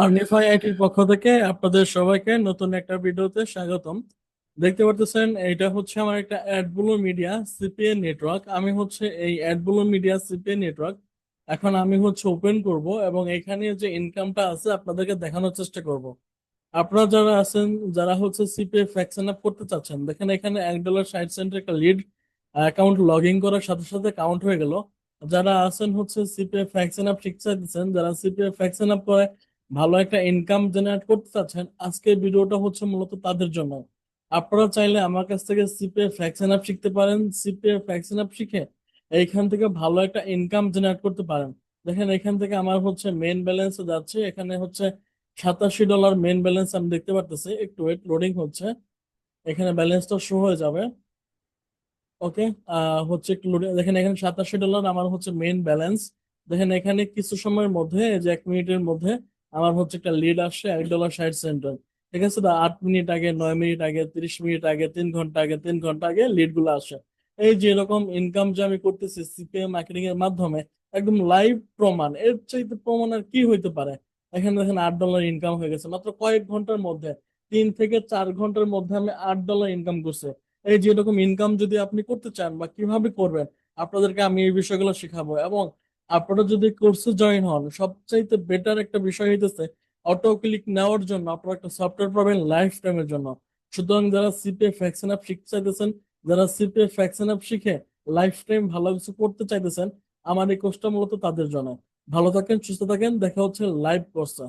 আর্নিফাই আইটির পক্ষ থেকে আপনাদের সবাইকে নতুন একটা ভিডিওতে স্বাগতম। দেখতে পারতেছেন এটা হচ্ছে আমার একটা অ্যাডব্লু মিডিয়া সিপিএ নেটওয়ার্ক। আমি হচ্ছে এই অ্যাডব্লু মিডিয়া সিপিএ নেটওয়ার্ক এখন আমি হচ্ছে ওপেন করব এবং এখানে যে ইনকামটা আছে আপনাদেরকে দেখানোর চেষ্টা করব। আপনারা যারা আছেন, যারা হচ্ছে সিপিএ ফ্যাকশন আপ করতে চাচ্ছেন, দেখেন এখানে $1.60 একটা লিড অ্যাকাউন্ট লগ ইন করার সাথে সাথে কাউন্ট হয়ে গেল। যারা আছেন হচ্ছে সিপিএ ফ্যাকশন আপ শিখতে চাইতেছেন, যারা সিপিএ ফ্যাকশন আপ করে ভালো একটা ইনকাম জেনারেট করতে চাচ্ছেন, আজকের ভিডিওটা হচ্ছে মূলত তাদের জন্য। আপনারা চাইলে আমার কাছ থেকে সিপিএ ফ্যাকশন আপ শিখতে পারেন। সিপিএ ফ্যাকশন আপ শিখে এইখান থেকে ভালো একটা ইনকাম জেনারেট করতে পারেন। দেখেন এখান থেকে আমার হচ্ছে মেন ব্যালেন্স যাচ্ছে, এখানে হচ্ছে $87 মেন ব্যালেন্স আমি দেখতে পারতেছি। একটু ওয়েট, লোডিং হচ্ছে, এখানে ব্যালেন্সটা শো হয়ে যাবে। ওকে, হচ্ছে একটু loading- দেখেন এখানে $87 আমার হচ্ছে মেইন ব্যালেন্স। দেখেন এখানে কিছু সময়ের মধ্যে, এই যে 1 মিনিটের মধ্যে আমার হচ্ছে একটা লিড আসছে $1.60। ঠিক আছে, 8 মিনিট আগে, 9 মিনিট আগে, 30 মিনিট আগে, 3 ঘন্টা আগে, 3 ঘন্টা আগে লিড গুলো আসে। এই যে এরকম ইনকাম যে আমি করতেছি সিপিএ মার্কেটিং এর মাধ্যমে, একদম লাইভ প্রমাণ। এর চাইতে প্রমাণ আর কি হইতে পারে? এখানে দেখেন $8 ইনকাম হয়ে গেছে মাত্র কয়েক ঘন্টার মধ্যে। 3 থেকে 4 ঘন্টার মধ্যে আমি $8 ইনকাম করছি। এই যে এরকম ইনকাম যদি আপনি করতে চান বা কিভাবে করবেন, আপনাদেরকে আমি এই বিষয়গুলো শেখাবো। এবং আপনারা যদি কোর্সে জয়েন হন, সবচাইতে বেটার একটা বিষয় হইতেছে অটো ক্লিক নেওয়ার জন্য আপনারা একটা সফটওয়্যার পাবেন লাইফ টাইমের জন্য। সুতরাং যারা সিপিএ ফ্যাকশন অ্যাপ শিখতে চাইতেছেন, যারা সিপিএ ফ্যাকশন অ্যাপ শিখে লাইফ টাইম ভালো কিছু করতে চাইতেছেন, আমার এই কোর্সটা মূলত তাদের জন্য। ভালো থাকেন, সুস্থ থাকেন, দেখা হচ্ছে লাইভ কোর্সে।